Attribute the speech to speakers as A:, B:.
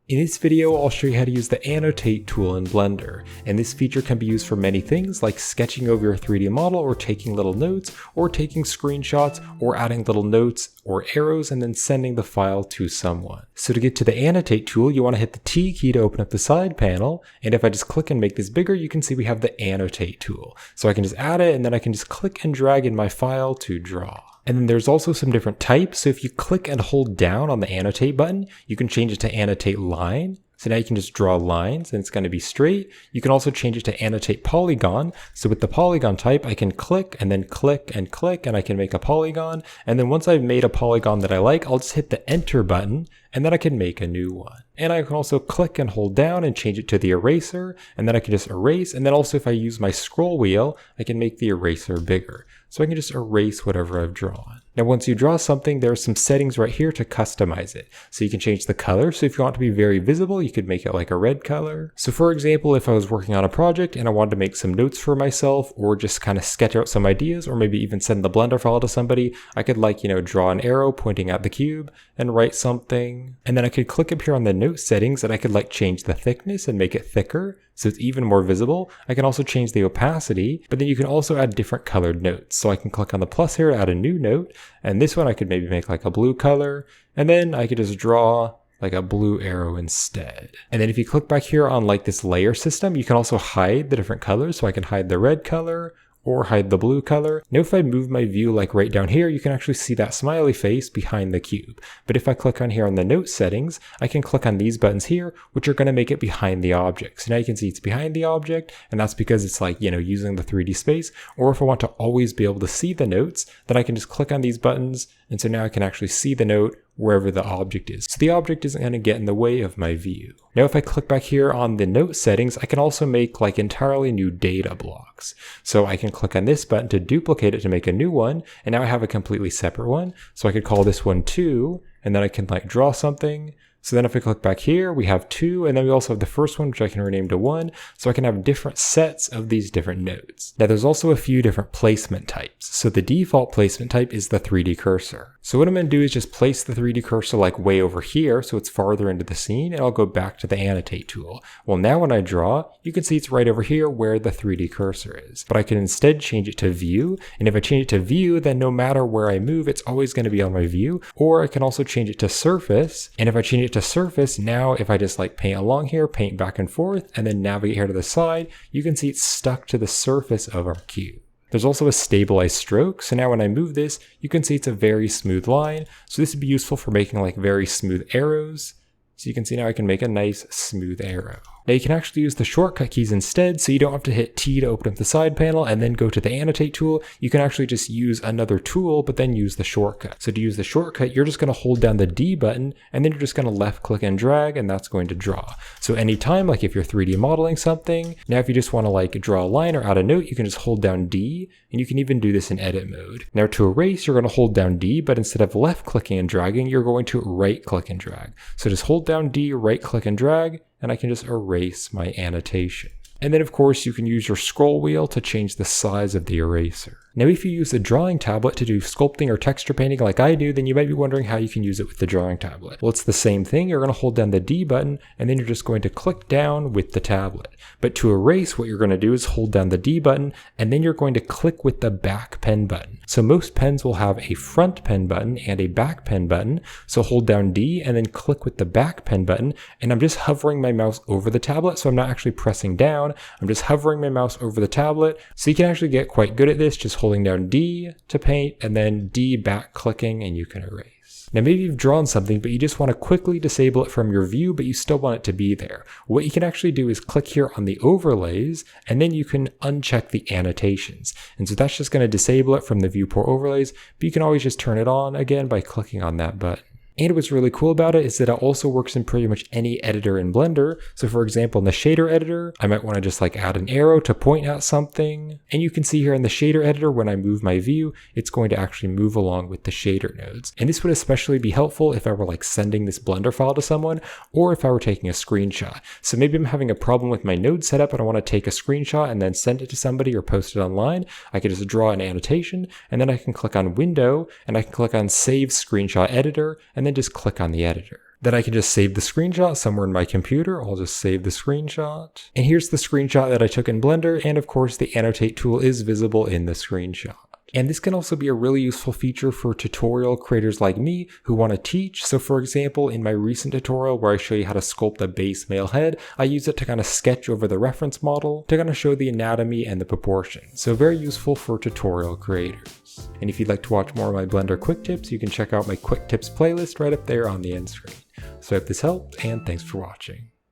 A: In this video, I'll show you how to use the Annotate tool in Blender, and this feature can be used for many things like sketching over your 3D model or taking little notes, or taking screenshots, or adding little notes or arrows and then sending the file to someone. So to get to the Annotate tool, you want to hit the T key to open up the side panel, and if I just click and make this bigger, you can see we have the Annotate tool. So I can just add it and then I can just click and drag in my file to draw. And then there's also some different types. So if you click and hold down on the Annotate button, you can change it to Annotate Line. So now you can just draw lines and it's going to be straight. You can also change it to Annotate Polygon. So with the polygon type, I can click and then click and click and I can make a polygon. And then once I've made a polygon that I like, I'll just hit the Enter button and then I can make a new one. And I can also click and hold down and change it to the eraser, and then I can just erase. And then also if I use my scroll wheel, I can make the eraser bigger. So I can just erase whatever I've drawn. Now once you draw something, there are some settings right here to customize it. So you can change the color. So if you want it to be very visible, you could make it like a red color. So for example, if I was working on a project and I wanted to make some notes for myself, or just kind of sketch out some ideas, or maybe even send the Blender file to somebody, I could draw an arrow pointing at the cube and write something. And then I could click up here on the note settings and I could change the thickness and make it thicker so it's even more visible. I can also change the opacity, but then you can also add different colored notes. So I can click on the plus here to add a new note, and this one I could maybe make like a blue color, and then I could just draw like a blue arrow instead. And then if you click back here on this layer system, you can also hide the different colors. So I can hide the red color or hide the blue color. Now if I move my view right down here, you can actually see that smiley face behind the cube. But if I click on here on the note settings, I can click on these buttons here, which are going to make it behind the object. So now you can see it's behind the object, and that's because it's using the 3D space. Or if I want to always be able to see the notes, then I can just click on these buttons, and so now I can actually see the note wherever the object is. So the object isn't going to get in the way of my view. Now if I click back here on the note settings, I can also make entirely new data blocks. So I can click on this button to duplicate it to make a new one, and now I have a completely separate one. So I could call this one 2, and then I can draw something. So then if I click back here, we have 2, and then we also have the first one, which I can rename to 1, so I can have different sets of these different nodes. Now there's also a few different placement types. So the default placement type is the 3D cursor. So what I'm going to do is just place the 3D cursor way over here, so it's farther into the scene, and I'll go back to the Annotate tool. Well, now when I draw, you can see it's right over here where the 3D cursor is. But I can instead change it to view, and if I change it to view, then no matter where I move, it's always going to be on my view. Or I can also change it to surface, and if I change it to surface, now if I just paint along here, paint back and forth, and then navigate here to the side, you can see it's stuck to the surface of our cube. There's also a stabilized stroke, so now when I move this, you can see it's a very smooth line. So this would be useful for making very smooth arrows. So you can see now I can make a nice smooth arrow. Now you can actually use the shortcut keys instead, so you don't have to hit T to open up the side panel and then go to the Annotate tool. You can actually just use another tool, but then use the shortcut. So to use the shortcut, you're just going to hold down the D button, and then you're just going to left click and drag, and that's going to draw. So anytime, if you're 3D modeling something, now if you just want to draw a line or add a note, you can just hold down D, and you can even do this in edit mode. Now to erase, you're going to hold down D, but instead of left clicking and dragging, you're going to right click and drag. So just hold down D, right click and drag, and I can just erase my annotation. And then of course you can use your scroll wheel to change the size of the eraser. Now if you use the drawing tablet to do sculpting or texture painting like I do, then you might be wondering how you can use it with the drawing tablet. Well, it's the same thing. You're going to hold down the D button, and then you're just going to click down with the tablet. But to erase, what you're going to do is hold down the D button, and then you're going to click with the back pen button. So most pens will have a front pen button and a back pen button. So hold down D and then click with the back pen button, and I'm just hovering my mouse over the tablet, so I'm not actually pressing down. I'm just hovering my mouse over the tablet. So you can actually get quite good at this, just holding down D to paint and then D back clicking, and you can erase. Now maybe you've drawn something, but you just want to quickly disable it from your view, but you still want it to be there. What you can actually do is click here on the overlays, and then you can uncheck the annotations. And so that's just going to disable it from the viewport overlays, but you can always just turn it on again by clicking on that button. And what's really cool about it is that it also works in pretty much any editor in Blender. So for example, in the shader editor, I might want to just add an arrow to point at something. And you can see here in the shader editor, when I move my view, it's going to actually move along with the shader nodes. And this would especially be helpful if I were sending this Blender file to someone, or if I were taking a screenshot. So maybe I'm having a problem with my node setup and I want to take a screenshot and then send it to somebody or post it online. I could just draw an annotation, and then I can click on Window, and I can click on Save Screenshot Editor, and then just click on the editor. Then I can just save the screenshot somewhere in my computer. I'll just save the screenshot. And here's the screenshot that I took in Blender, and of course the Annotate tool is visible in the screenshot. And this can also be a really useful feature for tutorial creators like me who want to teach. So for example, in my recent tutorial where I show you how to sculpt a base male head, I use it to kind of sketch over the reference model to kind of show the anatomy and the proportions. So very useful for tutorial creators. And if you'd like to watch more of my Blender quick tips, you can check out my quick tips playlist right up there on the end screen. So I hope this helped, and thanks for watching.